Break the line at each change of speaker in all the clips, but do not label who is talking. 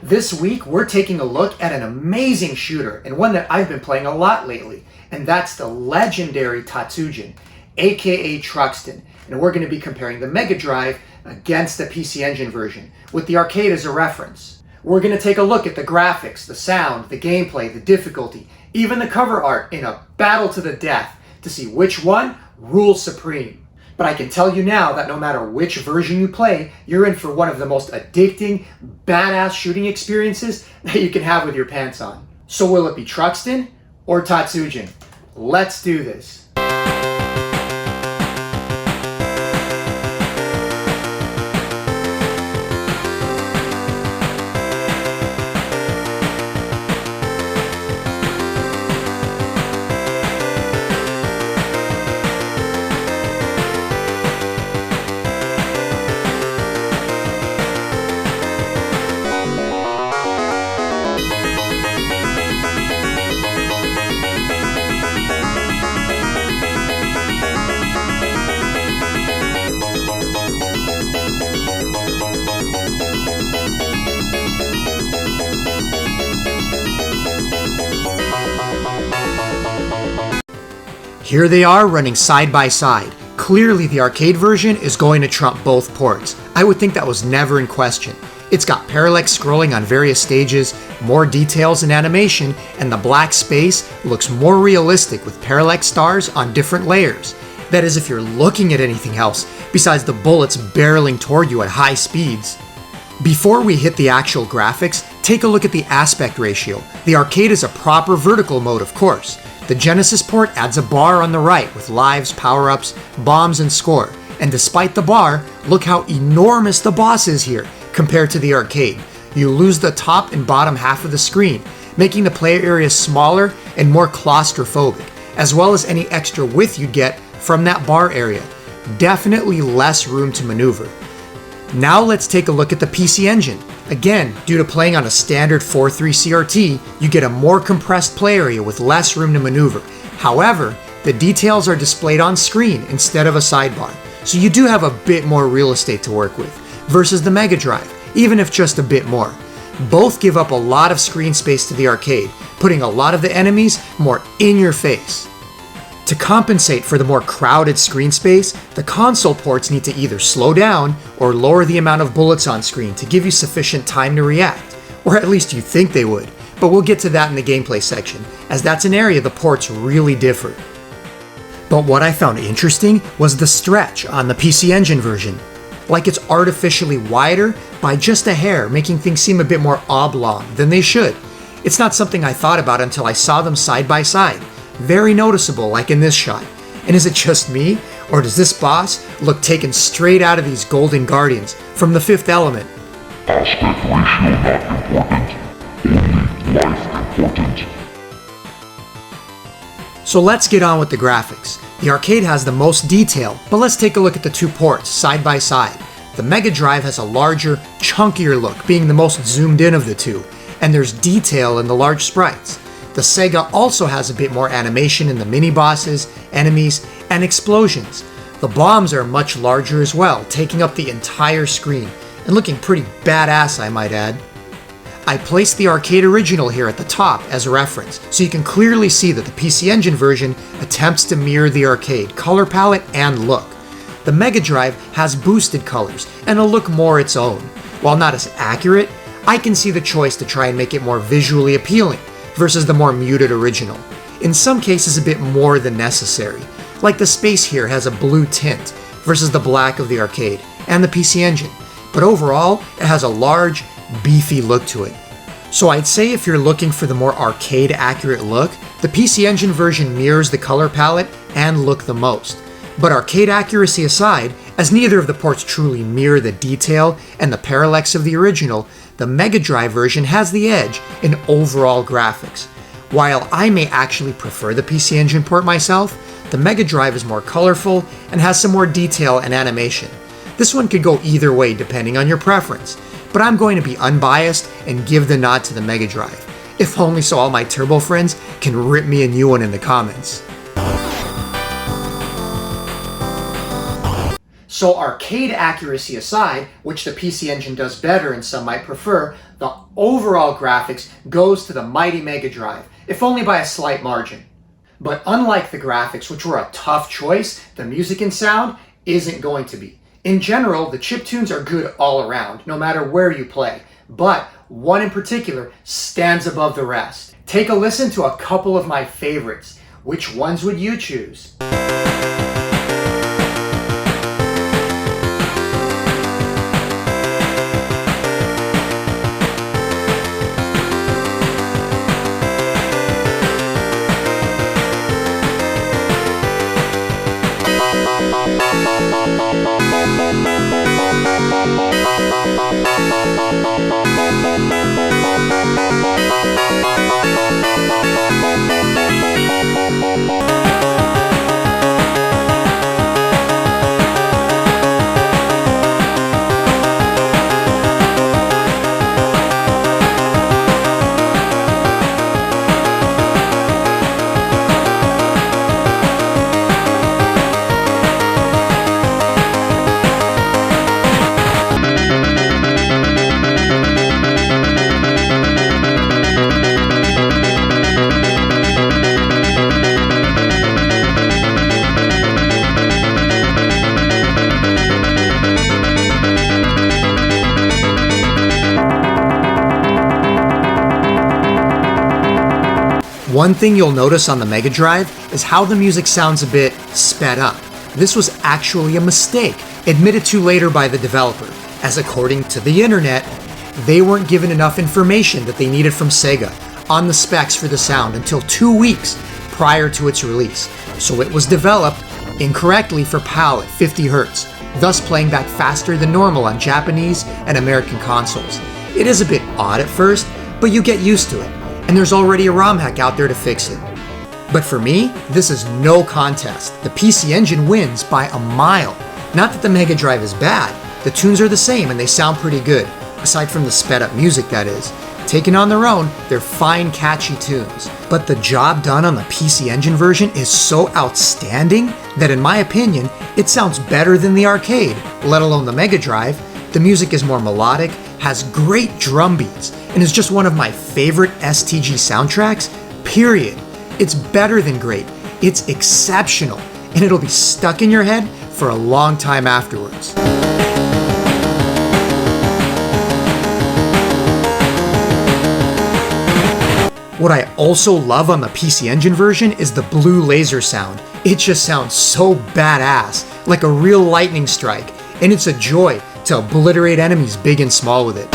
This week, we're taking a look at an amazing shooter, and one that I've been playing a lot lately, and that's the legendary Tatsujin, aka Truxton. And we're going to be comparing the Mega Drive against the PC Engine version, with the arcade as a reference. We're going to take a look at the graphics, the sound, the gameplay, the difficulty, even the cover art in a battle to the death to see which one rules supreme. But I can tell you now that no matter which version you play, you're in for one of the most addicting, badass shooting experiences that you can have with your pants on. So will it be Truxton or Tatsujin? Let's do this. Here they are running side by side. Clearly the arcade version is going to trump both ports. I would think that was never in question. It's got parallax scrolling on various stages, more details and animation, and the black space looks more realistic with parallax stars on different layers. That is if you're looking at anything else besides the bullets barreling toward you at high speeds. Before we hit the actual graphics, take a look at the aspect ratio. The arcade is a proper vertical mode, of course. The Genesis port adds a bar on the right with lives, power-ups, bombs, and score. And despite the bar, look how enormous the boss is here compared to the arcade. You lose the top and bottom half of the screen, making the player area smaller and more claustrophobic, as well as any extra width you get from that bar area. Definitely less room to maneuver. Now let's take a look at the PC Engine. Again, due to playing on a standard 4.3 CRT, you get a more compressed play area with less room to maneuver. However, the details are displayed on screen instead of a sidebar, so you do have a bit more real estate to work with, versus the Mega Drive, even if just a bit more. Both give up a lot of screen space to the arcade, putting a lot of the enemies more in your face. To compensate for the more crowded screen space, the console ports need to either slow down or lower the amount of bullets on screen to give you sufficient time to react, or at least you think they would, but we'll get to that in the gameplay section, as that's an area the ports really differ. But what I found interesting was the stretch on the PC Engine version. Like it's artificially wider by just a hair, making things seem a bit more oblong than they should. It's not something I thought about until I saw them side by side. Very noticeable, like in this shot. And is it just me, or does this boss look taken straight out of these Golden Guardians from The Fifth Element?
Aspect ratio not important, only life important.
So let's get on with the graphics. The arcade has the most detail, but let's take a look at the two ports side by side. The Mega Drive has a larger, chunkier look, being the most zoomed in of the two, and there's detail in the large sprites. The Sega also has a bit more animation in the mini-bosses, enemies, and explosions. The bombs are much larger as well, taking up the entire screen, and looking pretty badass, I might add. I placed the arcade original here at the top as a reference, so you can clearly see that the PC Engine version attempts to mirror the arcade color palette and look. The Mega Drive has boosted colors, and a look more its own. While not as accurate, I can see the choice to try and make it more visually appealing, versus the more muted original. In some cases a bit more than necessary, like the space here has a blue tint versus the black of the arcade and the PC Engine, but overall it has a large, beefy look to it. So I'd say if you're looking for the more arcade accurate look, the PC Engine version mirrors the color palette and look the most. But arcade accuracy aside, as neither of the ports truly mirror the detail and the parallax of the original, the Mega Drive version has the edge in overall graphics. While I may actually prefer the PC Engine port myself, the Mega Drive is more colorful and has some more detail and animation. This one could go either way depending on your preference, but I'm going to be unbiased and give the nod to the Mega Drive, if only so all my Turbo friends can rip me a new one in the comments. So arcade accuracy aside, which the PC Engine does better and some might prefer, The overall graphics goes to the mighty Mega Drive, if only by a slight margin. But unlike the graphics, which were a tough choice, the music and sound isn't going to be. In general, the chiptunes are good all around, no matter where you play, but one in particular stands above the rest. Take a listen to a couple of my favorites. Which ones would you choose? One thing you'll notice on the Mega Drive is how the music sounds a bit sped up. This was actually a mistake, admitted to later by the developer, as according to the internet, they weren't given enough information that they needed from Sega on the specs for the sound until 2 weeks prior to its release, so it was developed incorrectly for PAL at 50 Hz, thus playing back faster than normal on Japanese and American consoles. It is a bit odd at first, but you get used to it, and there's already a ROM hack out there to fix it. But for me, this is no contest. The PC Engine wins by a mile. Not that the Mega Drive is bad, the tunes are the same and they sound pretty good, aside from the sped up music that is. Taken on their own, they're fine, catchy tunes. But the job done on the PC Engine version is so outstanding that in my opinion, it sounds better than the arcade, let alone the Mega Drive. The music is more melodic, has great drum beats, and is just one of my favorite STG soundtracks, period. It's better than great, it's exceptional, and it'll be stuck in your head for a long time afterwards. What I also love on the PC Engine version is the blue laser sound. It just sounds so badass, like a real lightning strike, and it's a joy to obliterate enemies big and small with it.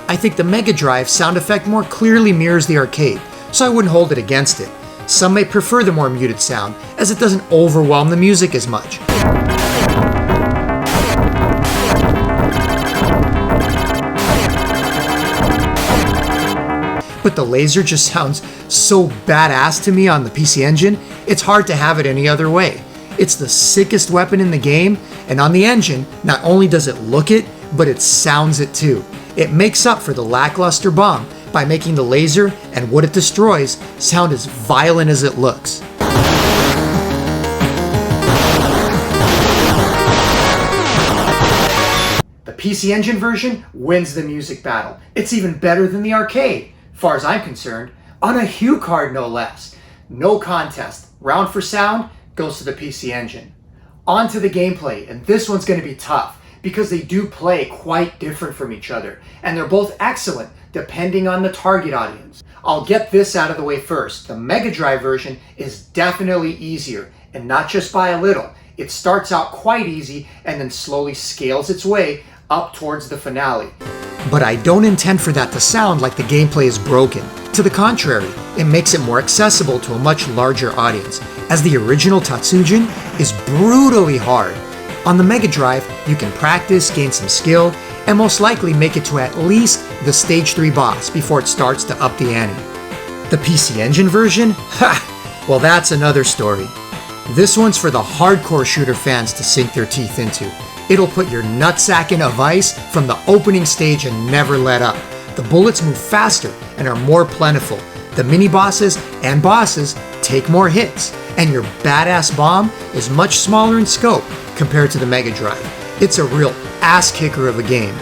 I think the Mega Drive sound effect more clearly mirrors the arcade, so I wouldn't hold it against it. Some may prefer the more muted sound, as it doesn't overwhelm the music as much. But the laser just sounds so badass to me on the PC Engine, it's hard to have it any other way. It's the sickest weapon in the game, and on the engine, not only does it look it, but it sounds it too. It makes up for the lackluster bomb by making the laser and what it destroys sound as violent as it looks. The PC Engine version wins the music battle. It's even better than the arcade, far as I'm concerned, on a Hue card no less. No contest. Round for sound goes to the PC Engine. On to the gameplay, and this one's going to be tough because they do play quite different from each other, and they're both excellent depending on the target audience. I'll get this out of the way first. The Mega Drive version is definitely easier, and not just by a little. It starts out quite easy and then slowly scales its way up towards the finale. But I don't intend for that to sound like the gameplay is broken. To the contrary, it makes it more accessible to a much larger audience, as the original Tatsujin is brutally hard. On the Mega Drive, you can practice, gain some skill, and most likely make it to at least the Stage 3 boss before it starts to up the ante. The PC Engine version? Ha! Well, that's another story. This one's for the hardcore shooter fans to sink their teeth into. It'll put your nutsack in a vice from the opening stage and never let up. The bullets move faster and are more plentiful. The mini-bosses and bosses take more hits. and your badass bomb is much smaller in scope compared to the Mega Drive. It's a real ass kicker of a game.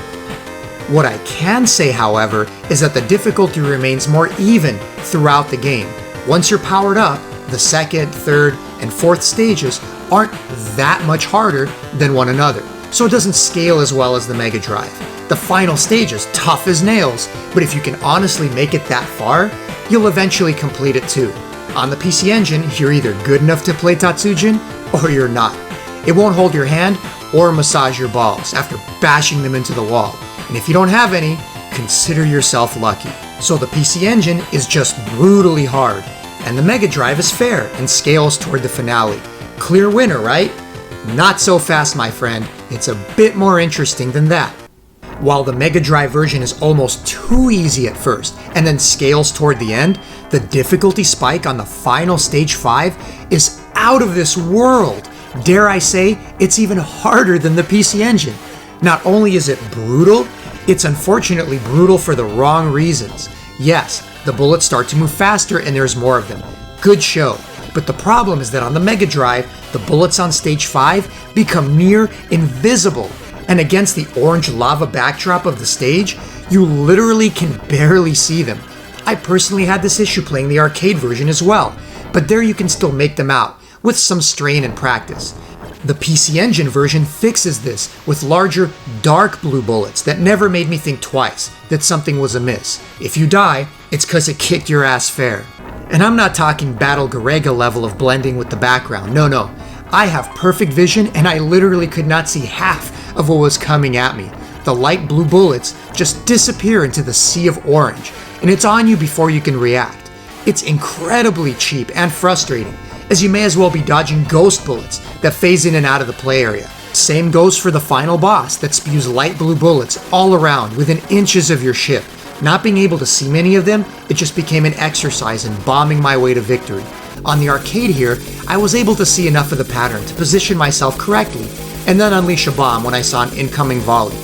What I can say, however, is that the difficulty remains more even throughout the game. Once you're powered up, the second, third, and fourth stages aren't that much harder than one another, so it doesn't scale as well as the Mega Drive. The final stage is tough as nails, but if you can honestly make it that far, you'll eventually complete it too. On the PC Engine, you're either good enough to play Tatsujin, or you're not. It won't hold your hand or massage your balls after bashing them into the wall. And if you don't have any, consider yourself lucky. So the PC Engine is just brutally hard, and the Mega Drive is fair and scales toward the finale. Clear winner, right? Not so fast, my friend. It's a bit more interesting than that. While the Mega Drive version is almost too easy at first and then scales toward the end, the difficulty spike on the final stage 5 is out of this world. Dare I say, it's even harder than the PC Engine. Not only is it brutal, it's unfortunately brutal for the wrong reasons. Yes, the bullets start to move faster and there's more of them. Good show. But the problem is that on the Mega Drive, the bullets on stage 5 become near invisible. And against the orange lava backdrop of the stage, you literally can barely see them. I personally had this issue playing the arcade version as well, but there you can still make them out, with some strain and practice. The PC Engine version fixes this with larger, dark blue bullets that never made me think twice that something was amiss. If you die, it's cause it kicked your ass fair. And I'm not talking Battle Garega level of blending with the background, no. I have perfect vision and I literally could not see half of what was coming at me. The light blue bullets just disappear into the sea of orange, and it's on you before you can react. It's incredibly cheap and frustrating, as you may as well be dodging ghost bullets that phase in and out of the play area. Same goes for the final boss that spews light blue bullets all around within inches of your ship. Not being able to see many of them, it just became an exercise in bombing my way to victory. On the arcade here, I was able to see enough of the pattern to position myself correctly, and then unleash a bomb when I saw an incoming volley.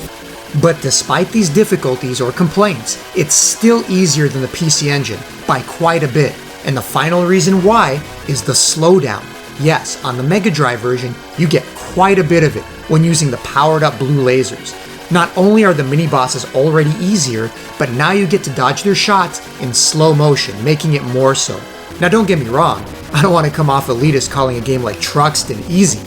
But despite these difficulties or complaints, it's still easier than the PC Engine by quite a bit, and the final reason why is the slowdown. Yes, on the Mega Drive version, you get quite a bit of it when using the powered up blue lasers. Not only are the mini-bosses already easier, but now you get to dodge their shots in slow motion, making it more so. Now don't get me wrong, I don't want to come off elitist calling a game like Truxton easy.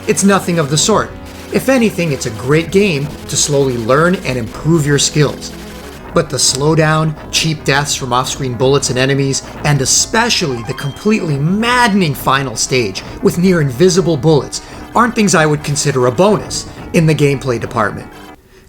It's nothing of the sort. If anything, it's a great game to slowly learn and improve your skills. But the slowdown, cheap deaths from off-screen bullets and enemies, and especially the completely maddening final stage with near invisible bullets aren't things I would consider a bonus in the gameplay department.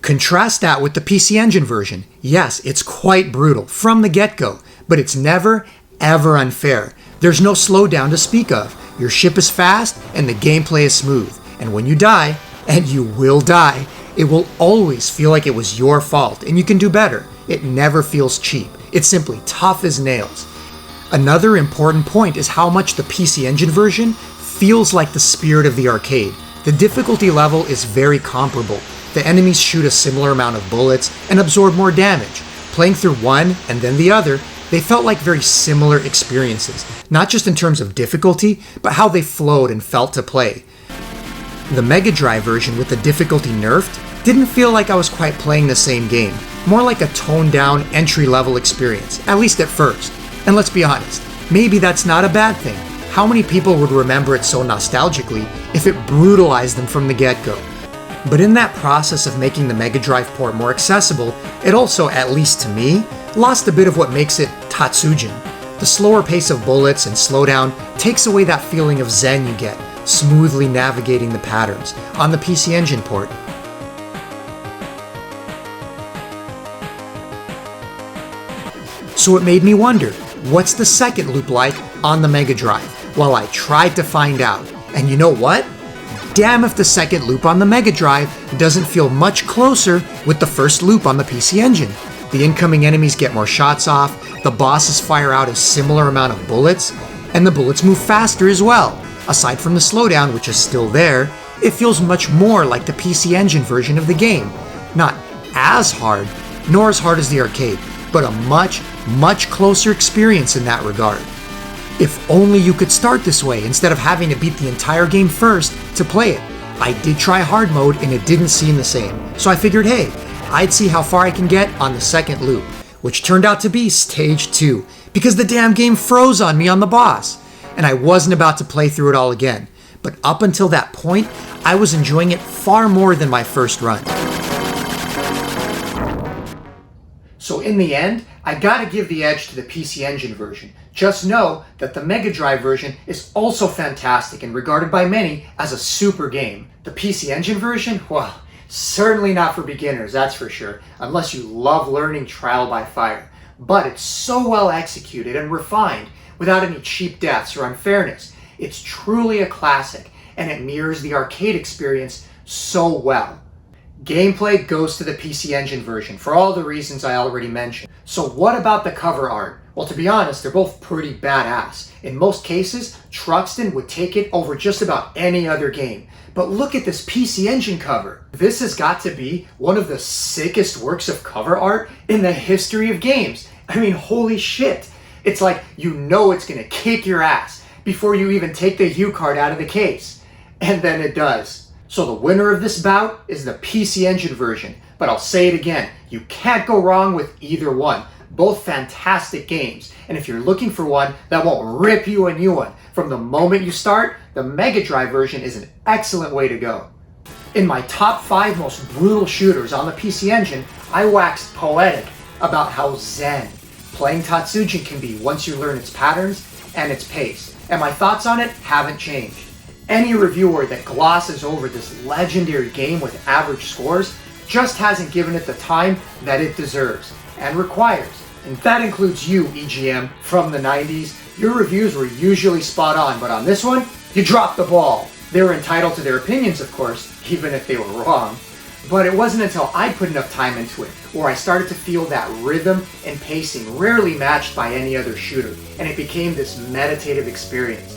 Contrast that with the PC Engine version. Yes, it's quite brutal from the get-go, but it's never, ever unfair. There's no slowdown to speak of. Your ship is fast and the gameplay is smooth. And when you die, and you will die, it will always feel like it was your fault and you can do better. It never feels cheap. It's simply tough as nails. Another important point is how much the PC Engine version feels like the spirit of the arcade. The difficulty level is very comparable. The enemies shoot a similar amount of bullets and absorb more damage. Playing through one and then the other, they felt like very similar experiences, not just in terms of difficulty, but how they flowed and felt to play. The Mega Drive version with the difficulty nerfed didn't feel like I was quite playing the same game, more like a toned down entry-level experience, at least at first. And let's be honest, maybe that's not a bad thing. How many people would remember it so nostalgically if it brutalized them from the get-go? But in that process of making the Mega Drive port more accessible, it also, at least to me, lost a bit of what makes it Tatsujin. The slower pace of bullets and slowdown takes away that feeling of zen you get, smoothly navigating the patterns on the PC Engine port. So it made me wonder, what's the second loop like on the Mega Drive? Well, I tried to find out, and you know what? Damn if the second loop on the Mega Drive doesn't feel much closer with the first loop on the PC Engine. The incoming enemies get more shots off, the bosses fire out a similar amount of bullets, and the bullets move faster as well. Aside from the slowdown, which is still there, it feels much more like the PC Engine version of the game. Not as hard, nor as hard as the arcade, but a much, much closer experience in that regard. If only you could start this way instead of having to beat the entire game first to play it. I did try hard mode and it didn't seem the same, so I figured, hey, I'd see how far I can get on the second loop, which turned out to be stage 2, because the damn game froze on me on the boss, and I wasn't about to play through it all again. But up until that point, I was enjoying it far more than my first run. So in the end, I gotta give the edge to the PC Engine version. Just know that the Mega Drive version is also fantastic and regarded by many as a super game. The PC Engine version? Well, certainly not for beginners, that's for sure, unless you love learning trial by fire. But it's so well executed and refined without any cheap deaths or unfairness. It's truly a classic, and it mirrors the arcade experience so well. Gameplay goes to the PC Engine version for all the reasons I already mentioned. So what about the cover art? Well, to be honest, they're both pretty badass. In most cases, Truxton would take it over just about any other game. But look at this PC Engine cover. This has got to be one of the sickest works of cover art in the history of games. I mean, holy shit. It's like you know it's gonna kick your ass before you even take the Hue card out of the case. And then it does. So the winner of this bout is the PC Engine version, but I'll say it again, you can't go wrong with either one. Both fantastic games, and if you're looking for one that won't rip you a new one from the moment you start, the Mega Drive version is an excellent way to go. In my top 5 most brutal shooters on the PC Engine, I waxed poetic about how zen playing Tatsujin can be once you learn its patterns and its pace, and my thoughts on it haven't changed. Any reviewer that glosses over this legendary game with average scores just hasn't given it the time that it deserves and requires. And that includes you, EGM, from the 90s. Your reviews were usually spot on, but on this one, you dropped the ball. They were entitled to their opinions, of course, even if they were wrong. But it wasn't until I put enough time into it where I started to feel that rhythm and pacing rarely matched by any other shooter, and it became this meditative experience.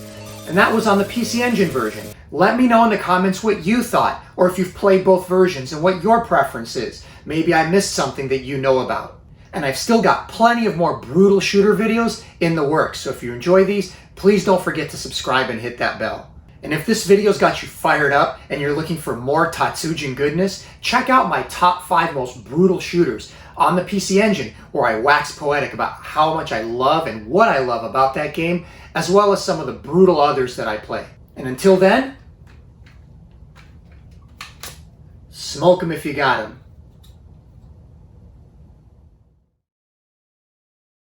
And that was on the PC Engine version. Let me know in the comments what you thought, or if you've played both versions and what your preference is. Maybe I missed something that you know about. And I've still got plenty of more brutal shooter videos in the works, so if you enjoy these, please don't forget to subscribe and hit that bell. And if this video's got you fired up and you're looking for more Tatsujin goodness, check out my top 5 most brutal shooters on the PC Engine, where I wax poetic about how much I love and what I love about that game, as well as some of the brutal others that I play. And until then, smoke 'em if you got 'em.